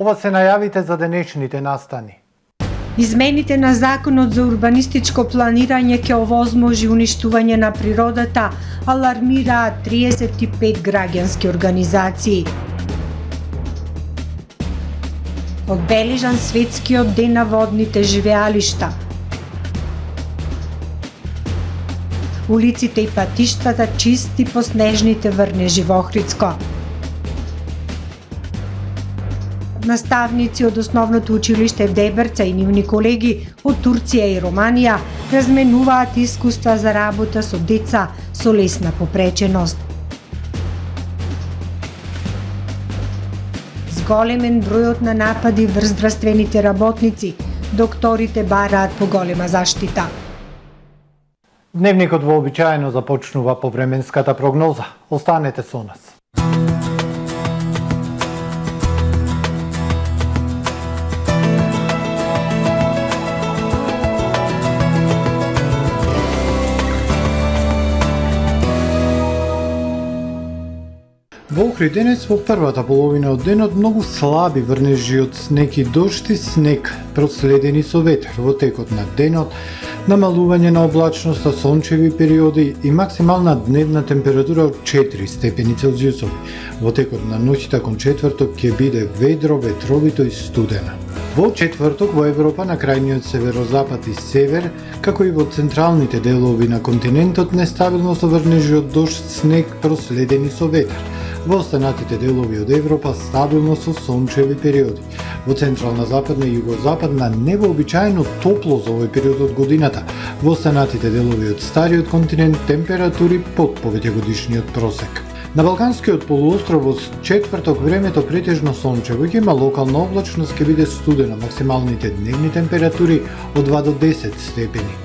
Ова се најавите за денешните настани. Измените на Законот за урбанистичко планирање ќе овозможи уништување на природата, алармираат 35 граѓански организации. Одбележан светскиот ден на водните живеалишта. Улиците и патиштата чисти по снежните врнежи во Охридско. Наставници од основното училиште в Деберца и нивни колеги од Турција и Романија разменуваат искуства за работа со деца со лесна попреченост. Зголемен бројот на напади врз здравствените работници, докторите бараат поголема заштита. Дневникот вообичаено започнува по временската прогноза. Останете со нас. Во Охрид денес во првата половина од денот многу слаби врнежи од снег и дожд и снег, проследени со ветер. Во текот на денот намалување на облачноста, сончеви периоди и максимална дневна температура од 4 степени Целзиусови. Во текот на ноќта кон четврток ќе биде ведро, ветровито и студена. Во четврток во Европа на крајниот северозапад и север, како и во централните делови на континентот, нестабилно со врнежи од дожд, снег, проследени со ветер. Во останатите делови од Европа стабилно со сончеви периоди. Во централна, западна и југозападна невообичаено топло за овој период од годината. Во останатите делови од стариот континент температури под повеќегодишниот просек. На Балканскиот полуостров во четврток времето претежно сончево, ќе има локална облачност, ќе биде студена, максималните дневни температури од 2 до 10 степени.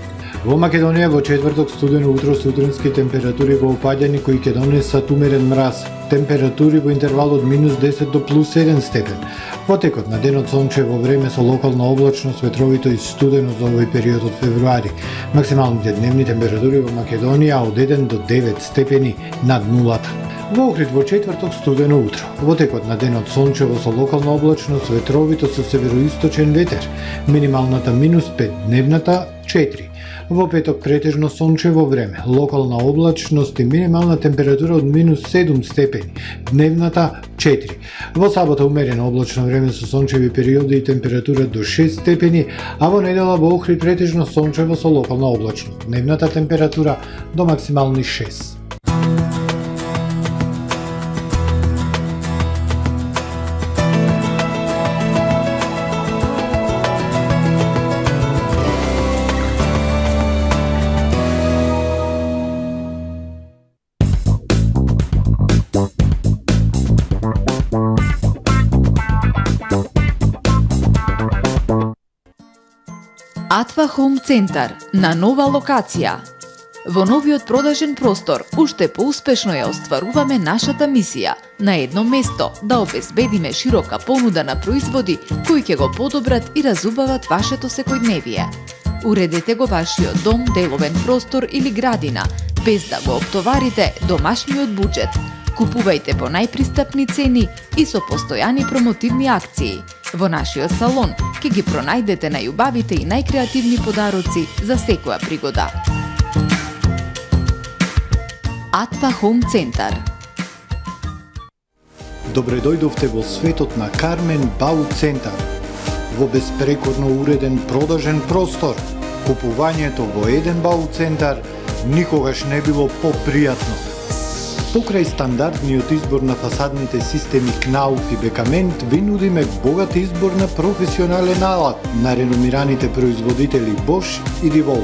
Во Македонија во четврток студено утро со утрински температури во опаѓани кои ќе донесат умерен мраз. Температури во интервал од -10 до +1 степен. Во текот на денот сончево време со локална облачност, ветровито и студено за овој период од февруари. Максималните дневни температури во Македонија од 1 до 9 степени над нулата. Во Охрид во четврток студено утро. Во текот на денот сончево со локална облачност, ветровито со североисточен ветер. Минималната -5, дневната 4. Во петок претежно сончево време, локална облачност и минимална температура од -7 степени, дневната 4. Во сабота умерено облачно време со сончеви периоди и температура до 6 степени, а во недела во Охрид претежно сончево со локална облачност, дневната температура до максимални 6. Атва Хоум Центар на нова локација. Во новиот продажен простор уште поуспешно ја остваруваме нашата мисија на едно место да обезбедиме широка понуда на производи кои ќе го подобрат и разубават вашето секојдневие. Уредете го вашиот дом, деловен простор или градина без да го оптоварите домашниот буџет. Купувајте по најпристапни цени и со постојани промотивни акции. Во нашиот салон ќе ги пронајдете најубавите и најкреативни подароци за секоја пригода. Атва Хоум Центар. Добре дојдовте во светот на Кармен Бау Центар. Во безпрекорно уреден продажен простор, купувањето во еден Бау Центар никогаш не било попријатно. Покрај стандардниот избор на фасадните системи Кнауф и Бекамент, ви нудиме богат избор на професионален алат на реномираните производители Bosch и Divol.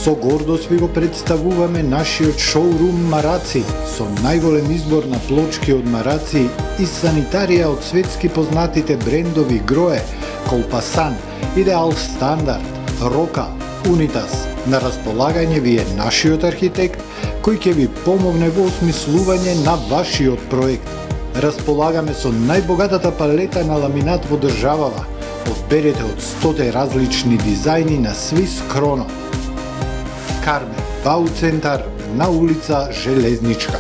Со гордост ви го представуваме нашиот шоурум Мараци, со најголем избор на плочки од Мараци и санитарија од светски познатите брендови Грое, Колпасан, Идеал Стандард, Рока, Унитас. На располагање ви е нашиот архитект, кој ќе ви помогне во осмислување на вашиот проект. Располагаме со најбогатата палета на ламинат во државава. Одберете од 100 различни дизајни на Свис Кроно. Кармен Бау Центар на улица Железничка.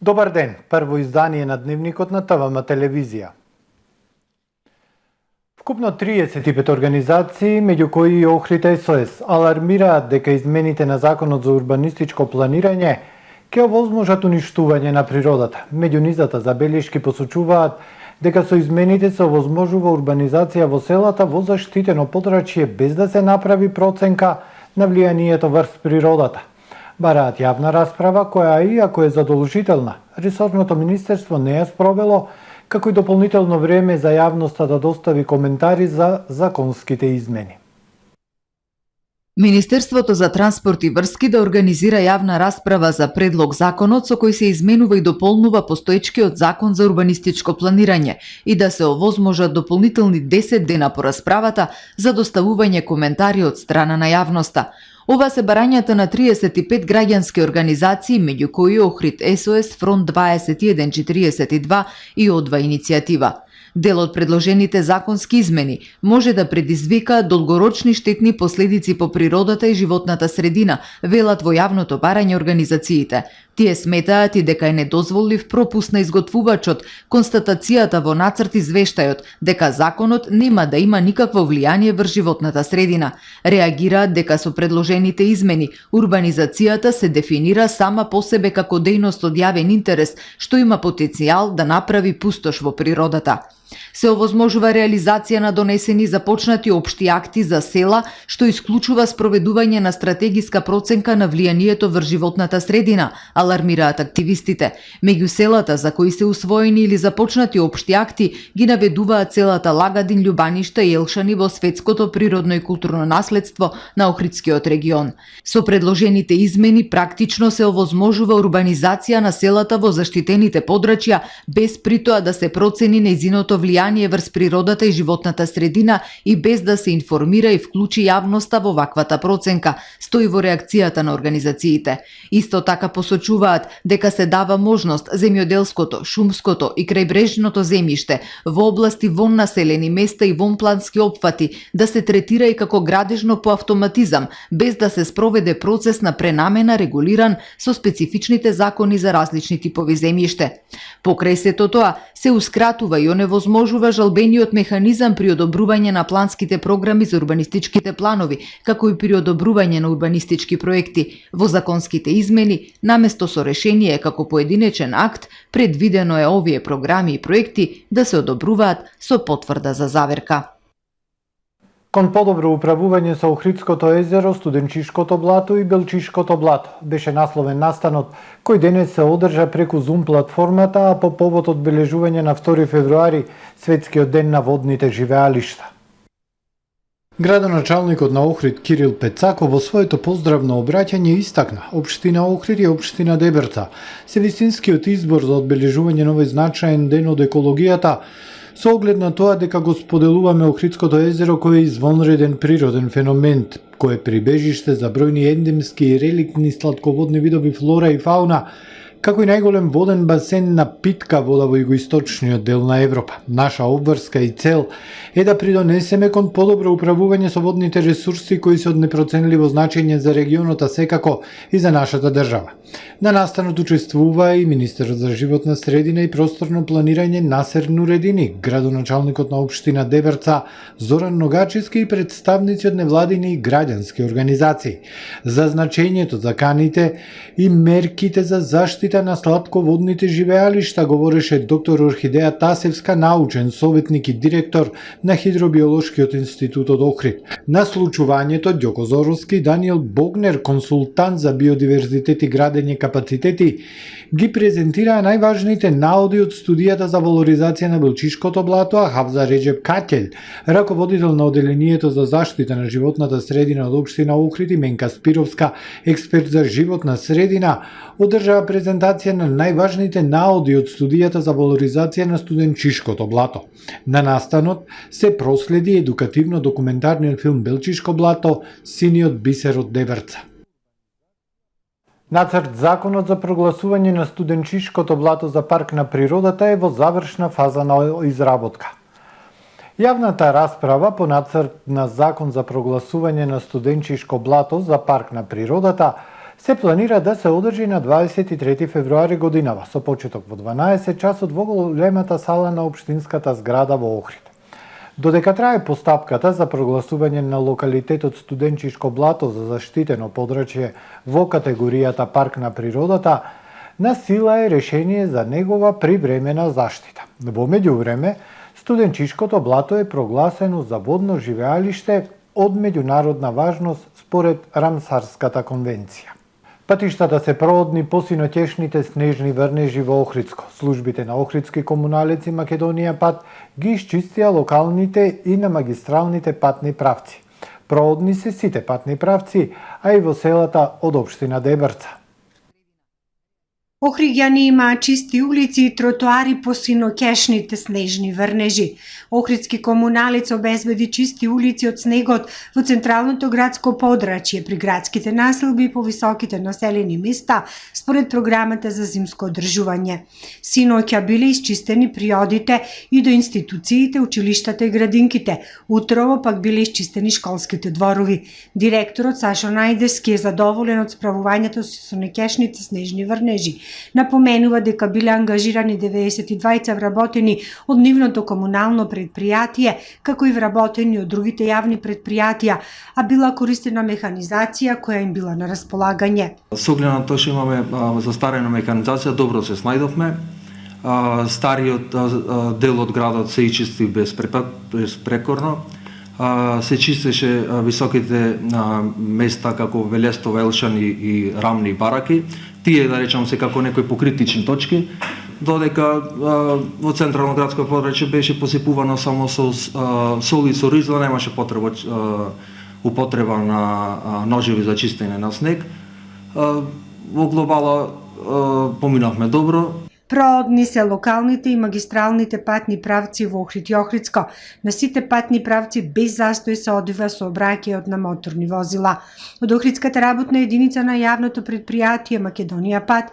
Добар ден, прво издание на Дневникот на ТВМ телевизија. Вкупно 35 организации, меѓу кои и Охрид СОС, алармираат дека измените на Законот за урбанистичко планирање ќе овозможат уништување на природата. Меѓу низата забелешки посочуваат дека со измените се овозможува урбанизација во селата во заштитено подрачје без да се направи проценка на влијанието врз природата. Бараат јавна расправа која, иако е задолжителна, ресорното министерство не ја спровело, како и дополнително време за јавноста да достави коментари за законските измени. Министерството за транспорт и врски да организира јавна расправа за предлог законот со кој се изменува и дополнува постоечкиот закон за урбанистичко планирање и да се овозможат дополнителни 10 дена по расправата за доставување коментари од страна на јавноста. Ова се барањата на 35 граѓански организации, меѓу кои Охрид СОС, Фронт 2142 и Одва иницијатива. Дел од предложените законски измени може да предизвика долгорочни штетни последици по природата и животната средина, велат во јавното барање организациите. Тие сметаат и дека е недозволив пропуст на изготвувачот констатацијата во нацрт извештајот дека законот нема да има никакво влијание врз животната средина. Реагираат дека со предложените измени урбанизацијата се дефинира сама по себе како дејност од јавен интерес, што има потенцијал да направи пустош во природата. Се овозможува реализација на донесени и започнати општи акти за села, што исклучува спроведување на стратегиска проценка на влијанието врз животната средина, алармираат активистите. Меѓу селата за кои се усвоени или започнати општи акти ги наведуваат селата Лагадин, Љубаништа и Елшани во светското природно и културно наследство на Охридскиот регион. Со предложените измени практично се овозможува урбанизација на селата во заштитените подрачја без притоа да се процени нејзиното влијание врз природата и животната средина и без да се информира и вклучи јавноста во ваквата проценка, стои во реакцијата на организациите. Исто така посочуваат дека се дава можност земјоделското, шумското и крајбрежното земјиште во области вон населени места и вон плански опфати да се третира и како градежно по автоматизам, без да се спроведе процес на пренамена регулиран со специфичните закони за различни типови земјиште. Покрај сето тоа, се ускратува и оневозможува жалбениот механизам при одобрување на планските програми за урбанистичките планови, како и при одобрување на урбанистички проекти. Во законските измени, наместо со решение како поединечен акт, предвидено е овие програми и проекти да се одобруваат со потврда за заверка. Кон подобро управување со Охридското езеро, Студенчишкото блато и Белчишкото блато беше насловен настанот кој денес се одржа преку Zoom платформата, а по повод одбележување на 2 февруари, светскиот ден на водните живеалишта. Градоначалникот на Охрид Кирил Пецако во своето поздравно обраќање истакна општина Охрид и општина Дебрца се вистинскиот избор за одбележување на овој значаен ден од екологијата, со оглед на тоа дека го споделуваме Охридското езеро кој е извонреден природен феномен, кој е прибежиште за бројни ендемски и реликтни сладководни видови флора и фауна, како и најголем воден басен на питка вода во југоисточниот дел на Европа. Наша обврска и цел е да придонесеме кон подобро управување со водните ресурси кои се од непроценливо значење за регионот, а секако и за нашата држава. На настанот учествува и министерот за животна средина и просторно планирање Насер Нуредини, градоначалникот на општина Дебрца Зоран Ногачевски и представници од невладини и граѓански организации. За значењето за каните и мерките за заштита на сладководните живеалишта говореше доктор Орхидеја Тасевска, научен советник и директор на Хидробиолошкиот институт од Охрид. На случувањето Ѓоко Зоровски и Даниел Богнер, консултант за биодиверзитет и градење капацитети, ги презентираа најважните наоди од студијата за валоризација на Белчишкото блато, а Хавза Реджеп Кател, раководител на оделението за заштита на животната средина од општина Охрид, и Менка Спировска, експерт за животна средина, одржаа презентација на најважните наоди од студијата за валоризација на Студенчишкото блато. На настанот се проследи едукативно-документарниот филм Белчишко блато, синиот бисер од Дебрца. Нацрт законот за прогласување на Студенчишкото блато за парк на природата е во завршна фаза на изработка. Јавната расправа по нацрт на закон за прогласување на Студенчишко блато за парк на природата се планира да се одржи на 23 февруари годинава, со почеток во 12 часот во големата сала на општинската зграда во Охрид. Додека трае постапката за прогласување на локалитетот Студенчишко блато за заштитено подрачје во категоријата парк на природата, на сила е решение за негова привремена заштита. Во меѓувреме, Студенчишкото блато е прогласено за водно живеалиште од меѓународна важност според Рамсарската конвенција. Патиштата се проводни по синоќешните снежни врнежи во Охридско. Службите на Охридски комуналеци Македонија пат ги исчистија локалните и на магистралните патни правци. Проводни се сите патни правци, а и во селата од општина Дебрца. Охриѓани имаат чисти улици и тротоари по синоќешните снежни врнежи. Охридски комуналец обезбеди чисти улици од снегот во централното градско подрачје при градските населби и по високите населени места според програмата за зимско одржување. Синоќа биле исчистени приодите и до институциите, училиштата и градинките. Утрово пак биле исчистени школските дворови. Директорот Сашо Најдевски е задоволен од справувањето со синоќешните снежни врнежи. Напоменува дека биле ангажирани 92 вработени од нивното комунално предпријатие, како и вработени од другите јавни предпријатија, а била користена механизација која им била на располагање. Со оглед на тоа што имаме застарена механизација, добро се снајдовме. Стариот дел од градот се ичисти безпрекорно. Се чистеше високите места како Велестов, Елшан и Рамни бараки. Тие, да речам, се како некои покритични точки, додека во централно градско подрачје беше посипувано само со сол и со ризла, немаше употреба на ножеви за чистење на снег. Во глобала поминавме добро. Проводни се локалните и магистралните патни правци во Охрид и Охридско. На сите патни правци без застој се одвива сообраќајот на моторни возила. Од Охридската работна единица на јавното предпријатие Македонија пат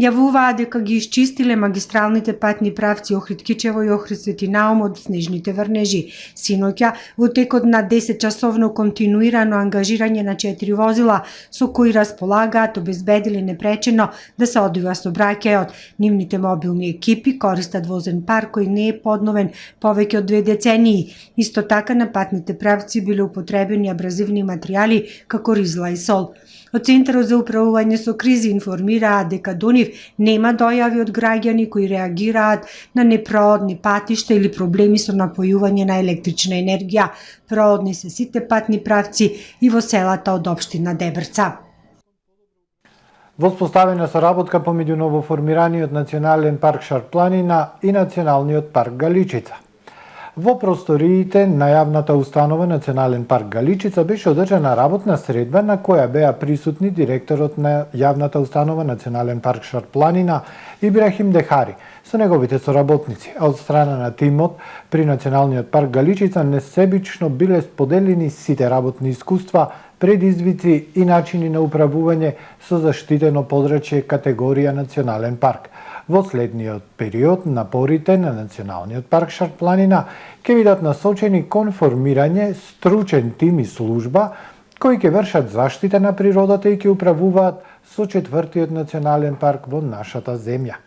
јавуваа дека ги исчистиле магистралните патни правци Охрид Кичево и Охрид Свети Наум од снежните врнежи. Синоќа, во текот на 10-часовно континуирано ангажирање на 4 возила, со кои располагаат, обезбедили непречено да се одвива сообраќајот. Нивните мобилни екипи користат возен парк кој не е подновен повеќе од 2 децении. Исто така на патните правци биле употребени абразивни материјали како ризла и сол. Од Центарот за управување со кризи информираат дека до нив нема дојави од граѓани кои реагираат на непроводни патишта или проблеми со напојување на електрична енергија. Проводни се сите патни правци и во селата од општина Дебрца. Воспоставена соработка помеѓу новоформираниот Национален парк Шарпланина и Националниот парк Галичица. Во просториите на јавната установа Национален парк Галичица беше одржана работна средба на која беа присутни директорот на јавната установа Национален парк Шарпланина Ибрахим Дехари со неговите соработници, а од страна на тимот при Националниот парк Галичица несебично биле споделени сите работни искуства, предизвици и начини на управување со заштитено подрачје категорија Национален парк. Во следниот период, напорите на Националниот парк Шарпланина ќе бидат насочени кон формирање стручен тим и служба кои ќе вршат заштита на природата и ќе управуваат со 4-тиот Национален парк во нашата земја.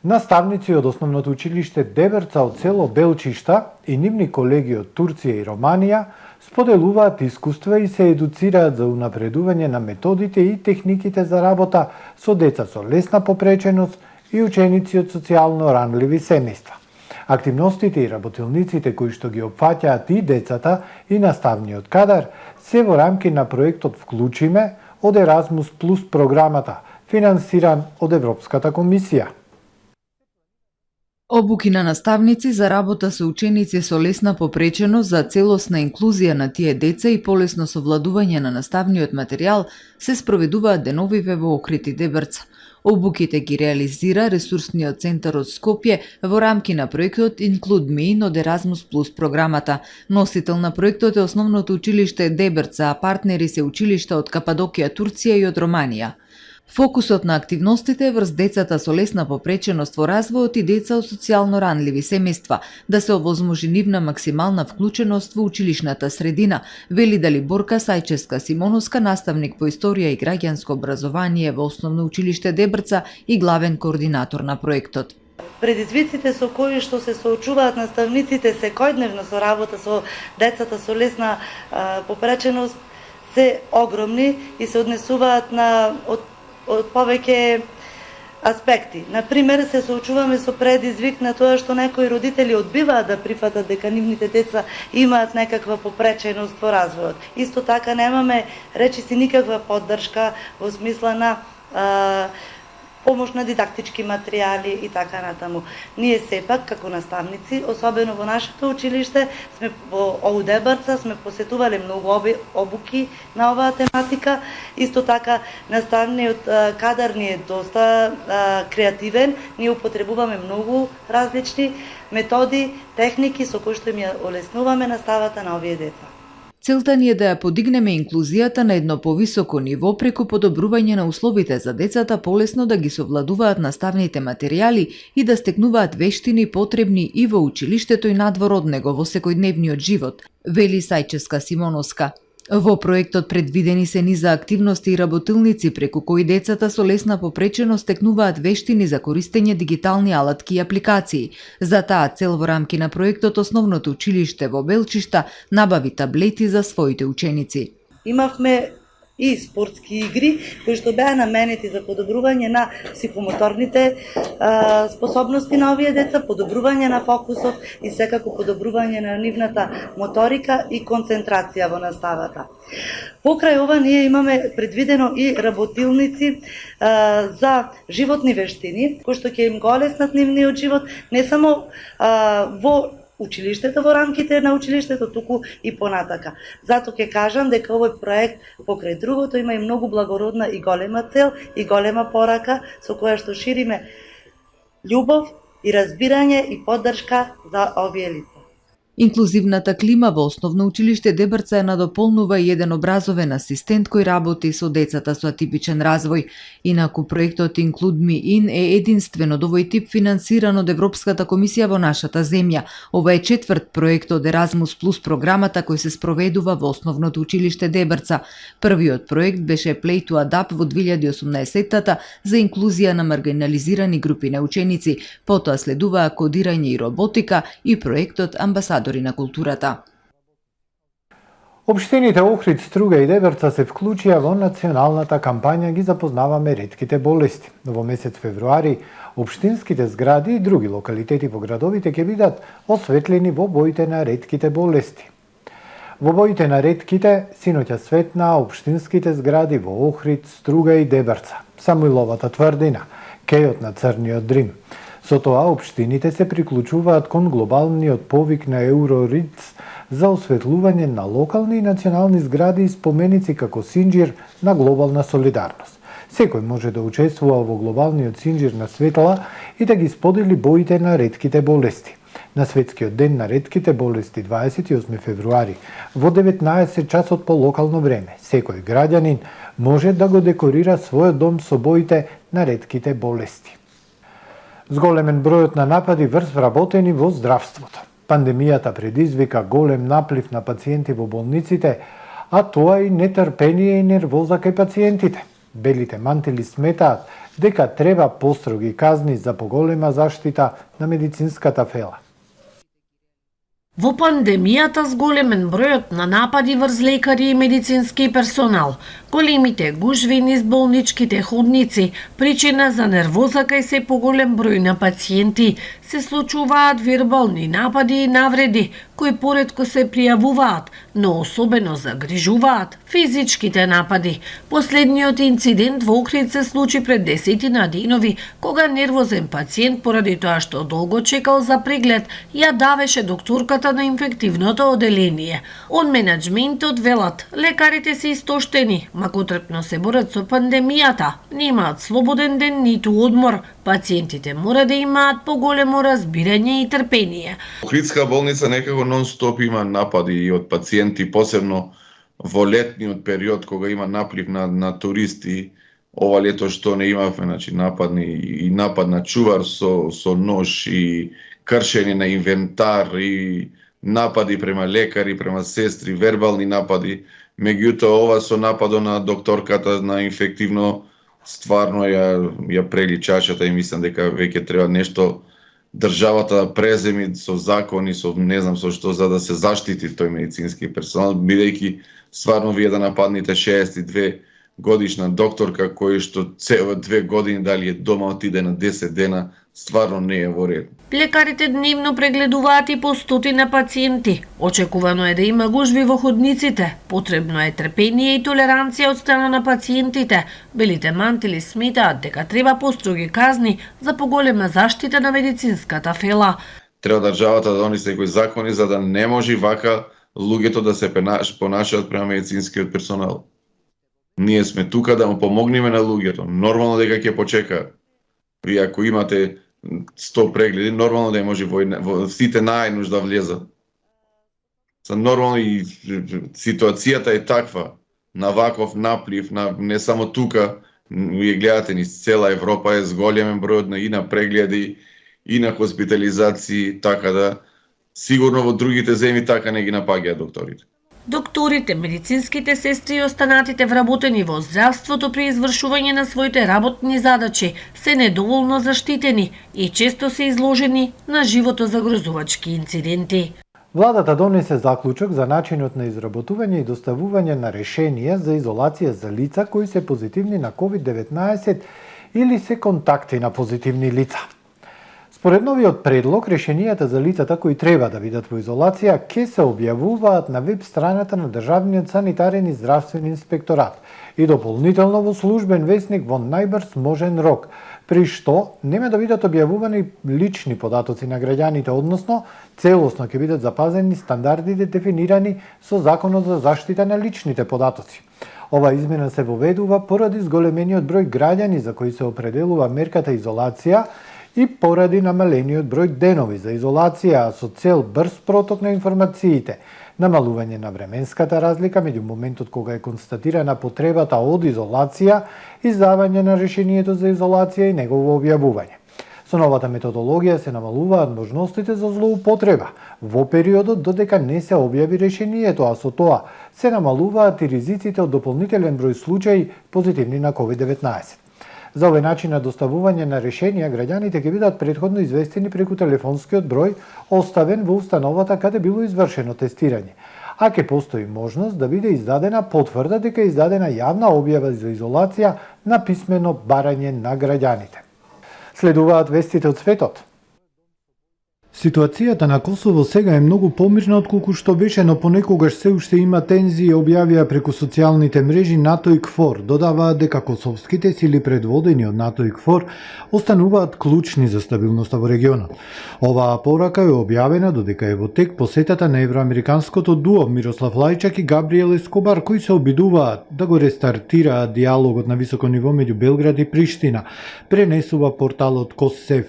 Наставници од Основното училиште Дебрца од село Белчишта и нивни колеги од Турција и Романија споделуваат искуства и се едуцираат за унапредување на методите и техниките за работа со деца со лесна попреченост и ученици од социјално ранливи семејства. Активностите и работилниците кои што ги опфаќаат и децата и наставниот кадар се во рамки на проектот Вклучиме од Еразмус Плюс програмата, финансиран од Европската комисија. Обуки на наставници за работа со ученици со лесна попреченост за целосна инклузија на тие деца и полесно совладување на наставниот материјал се спроведуваат деновиве во Охрид и Дебрца. Обуките ги реализира Ресурсниот центар од Скопје во рамки на проектот Include Me од Erasmus Plus програмата. Носител на проектот е Основното училиште Дебрца, а партнери се училишта од Кападокија, Турција и од Романија. Фокусот на активностите е врз децата со лесна попреченост во развојот и деца од социјално ранливи семејства, да се овозможи нивна максимална вклученост во училишната средина, вели Далиборка Сајчевска-Симоновска, наставник по историја и граѓанско образование во Основно училиште Дебрца и главен координатор на проектот. Предизвиците со кои што се соочуваат наставниците секојдневно со работа со децата со лесна попреченост се огромни и се однесуваат на од повеќе аспекти. Например, се соочуваме со предизвик на тоа што некои родители одбиваат да прифатат дека нивните деца имаат некаква попреченост во развојот. Исто така немаме речиси никаква поддршка во смисла на помош на дидактички материјали и така натаму. Ние сепак, како наставници, особено во нашето училиште, сме во ОУ Дебрца, сме посетувале многу обуки на оваа тематика. Исто така, наставниот кадар ни е доста креативен. Ние употребуваме многу различни методи, техники со кои што им ја олеснуваме наставата на овие деца. Целта ни е да ја подигнеме инклузијата на едно повисоко ниво преку подобрување на условите за децата полесно да ги совладуваат наставните материјали и да стекнуваат вештини потребни и во училиштето и надвор од него во секојдневниот живот, вели Сајчевска-Симоновска. Во проектот предвидени се низа активности и работилници преку кои децата со лесна попреченост стекнуваат вештини за користење дигитални алатки и апликации. За таа цел во рамки на проектот Основното училиште во Белчишта набави таблети за своите ученици. Имавме и спортски игри кои што беа наменети за подобрување на психомоторните способности на овие деца, подобрување на фокусот и секако подобрување на нивната моторика и концентрација во наставата. Покрај ова ние имаме предвидено и работилници за животни вештини кои што ќе им го олеснат нивниот живот не само во училиштето, во рамките на училиштето, туку и понатака. Зато ќе кажам дека овој проект покрај другото има и многу благородна и голема цел и голема порака со која што шириме љубов и разбирање и поддршка за овие лица. Инклузивната клима во Основно училиште Дебрца ја надополнува и еден образовен асистент кој работи со децата со атипичен развој. Инаку проектот Include Me In е единствен од овој тип финансиран од Европската комисија во нашата земја. Ова е четврт проект од Erasmus Plus програмата кој се спроведува во Основното училиште Дебрца. Првиот проект беше Play to Adapt во 2018-тата за инклузија на маргинализирани групи на ученици, потоа следуваа кодирање и роботика и проектот Амбасадори на културата. Општините Охрид, Струга и Дебрца се вклучија во националната кампања Ги запознаваме ретките болести. Во месец февруари, општинските згради и други локалитети во градовите ќе бидат осветлени во боите на ретките болести. Во боите на ретките синоќа светна општинските згради во Охрид, Струга и Дебрца, Самуиловата тврдина, кејот на Црниот Дрим. Со тоа, општините се приклучуваат кон глобалниот повик на Euroreads за осветлување на локални и национални згради и споменици како синџир на глобална солидарност. Секој може да учествува во глобалниот синџир на светла и да ги сподели боите на ретките болести. На Светскиот ден на ретките болести 28 февруари во 19 часот по локално време, секој граѓанин може да го декорира својот дом со боите на ретките болести. Зголемен бројот на напади врз вработени во здравството. Пандемијата предизвика голем наплив на пациенти во болниците, а тоа и нетрпение и нервоза кај пациентите. Белите мантили сметаат дека треба построги казни за поголема заштита на медицинската фела. Во пандемијата зголемен бројот на напади врз лекари и медицински персонал, големите гужви низ болничките ходници, причина за нервоза кај се поголем број на пациенти, се случуваат вербални напади и навреди, кои поретко се пријавуваат, но особено загрижуваат физичките напади. Последниот инцидент во Охрид се случи пред 10 денови, кога нервозен пациент поради тоа што долго чекал за преглед, ја давеше докторката на инфективното оделение. Од менеджментот велат, лекарите се истоштени, макотрпно се борат со пандемијата, немаат слободен ден ниту одмор, пациентите мора да имаат поголемо разбирање и трпение. Охридска болница некако нон-стоп има напади и од пациенти, посебно во летниот период кога има наплив на туристи, ова лето што не имавме, значи нападни и напад на чувар со нож и кршење на инвентар и напади према лекари, према сестри, вербални напади. Меѓутоа ова со нападот на докторката на инфективно стварно ја прели чашата и мислам дека веќе треба нешто државата да преземи со закони, со не знам со што, за да се заштити тој медицински персонал, бидејќи стварно вие да нападнете 62 годишна докторка кој што цела 2 години дали е дома, отиде на 10 дена, стварно не е во ред. Лекарите дневно прегледуваат и по стотина пациенти. Очекувано е да има гужви во ходниците. Потребно е трпение и толеранција од страна на пациентите. Белите мантили сметаат дека треба построги казни за поголема заштита на медицинската фела. Треба државата да донесе некои закони за да не може вака луѓето да се понашаат према медицинскиот персонал. Ние сме тука да му помогнеме на луѓето. Нормално дека ќе почека. Вие ако имате 100 прегледи, нормално да може во сите најнуж да влезат. Нормално и ситуацијата е таква. На ваков наплив, не само тука, вие гледате низ цела Европа е зголемен бројот и на прегледи, и на хоспитализации, така да сигурно во другите земји така не ги напаѓаат докторите. Докторите, медицинските сестри и останатите вработени во здравството при извршување на своите работни задачи се недоволно заштитени и често се изложени на животозагрозувачки инциденти. Владата донесе заклучок за начинот на изработување и доставување на решение за изолација за лица кои се позитивни на COVID-19 или се контакти на позитивни лица. Според новиот предлог, решенијата за лицата кои треба да бидат во изолација ќе се објавуваат на веб страната на Државниот санитарен и здравствен инспекторат и дополнително во службен весник во најбрз можен рок, при што нема да бидат објавувани лични податоци на граѓаните, односно целосно ќе бидат запазени стандардите дефинирани со Законот за заштита на личните податоци. Ова измена се воведува поради зголемениот број граѓани за кои се определува мерката изолација и поради намалениот број денови за изолација со цел брз проток на информациите, намалување на временската разлика меѓу моментот кога е констатирана потребата од изолација, издавање на решението за изолација и негово објавување. Со новата методологија се намалуваат можностите за злоупотреба во периодот додека не се објави решението, а со тоа се намалуваат и ризиците од дополнителен број случаи позитивни на COVID-19. За овој начин на доставување на решенија, граѓаните ќе бидат претходно известени преку телефонскиот број оставен во установата каде било извршено тестирање, а ќе постои можност да биде издадена потврда дека е издадена јавна објава за изолација на писмено барање на граѓаните. Следуваат вестите од светот. Ситуацијата на Косово сега е многу помирна отколку што беше, но понекогаш се уште има тензии, објавија преку социјалните мрежи НАТО и КФОР. Додаваат дека косовските сили предводени од НАТО и КФОР остануваат клучни за стабилноста во регионот. Оваа порака е објавена додека е во тек посетата на евроамериканското дуо Мирослав Лајчак и Габриел Ескобар, кои се обидуваат да го рестартираат диалогот на високо ниво меѓу Белград и Приштина, пренесува порталот Коссев.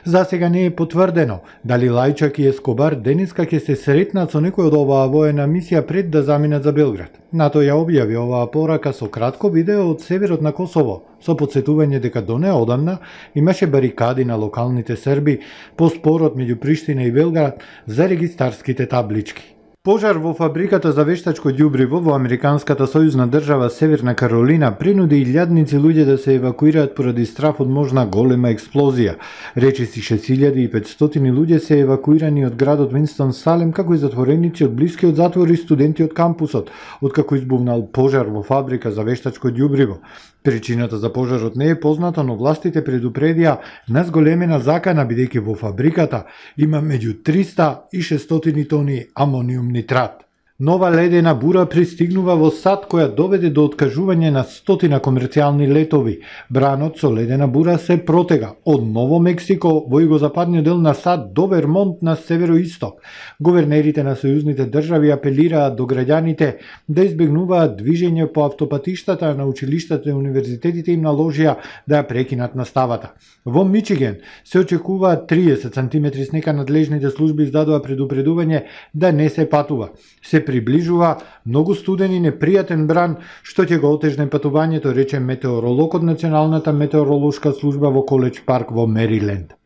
За сега не е потврдено дали Лајчак и Ескобар денеска ќе се сретнат со некој од оваа воена мисија пред да заминат за Белград. НАТО ја објави оваа порака со кратко видео од северот на Косово, со потсетување дека до неодамна имаше барикади на локалните срби по спорот меѓу Приштина и Белград за регистарските таблички. Пожар во фабриката за вештачко ѓубриво во американската сојузна држава Северна Каролина принуди илјадници луѓе да се евакуираат поради страф од можна голема експлозија. Речиси 6500 луѓе се евакуирани од градот Винстон Салем, како и затвореници од блискиот затвор и студенти од кампусот, откако избувнал пожар во фабрика за вештачко ѓубриво. Причината за пожарот не е позната, но властите предупредија на зголемена закана бидејќи во фабриката има меѓу 300 и 600 тони амониум нитрат. Нова ледена бура пристигнува во САД која доведе до откажување на стотина комерцијални летови. Бранот со ледена бура се протега од Ново Мексико во југозападниот дел на САД до Вермонт на североисток. Говернерите на сојузните држави апелираат до граѓаните да избегнуваат движење по автопатиштата, а на училиштата и универзитетите им наложија да ја прекинат наставата. Во Мичиген се очекуваат 30 см снега, надлежните служби издадоа предупредување да не се патува. Се приближува многу студен и непријатен бран, што ќе го отежне патувањето, рече метеоролог од Националната метеоролошка служба во Коледж парк во Мериленд.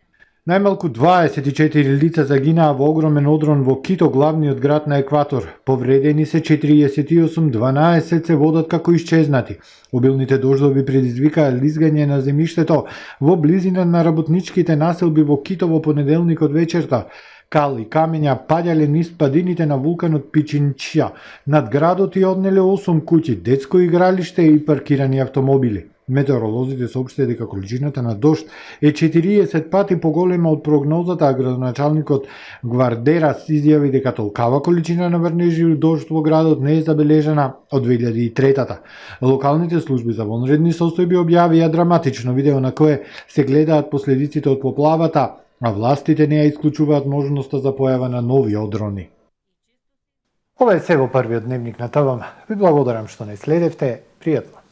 Најмалку 24 лица загинаа во огромен одрон во Кито, главниот град на Екватор. Повредени се 48, 12 се водат како исчезнати. Обилните дождови предизвикаа лизгање на земјиштето во близина на работничките населби во Кито во понеделникот вечерта. Кал и камења паѓале низ падините на вулканот Пичинчја. Над градот и однеле 8 куќи, детско игралиште и паркирани автомобили. Метеоролозите соопштија дека количината на дожд е 40 пати поголема од прогнозата, а градоначалникот Гвардерас изјави дека толкава количина на врнежи дожд во градот не е забележана од 2003-та. Локалните служби за вонредни состојби објавија драматично видео на кое се гледаат последиците од поплавата, а властите не ја исклучуваат можноста за појава на нови одрони. Ова е се во првиот дневник на ТВМ. Ви благодарам што не следевте. Пријатно.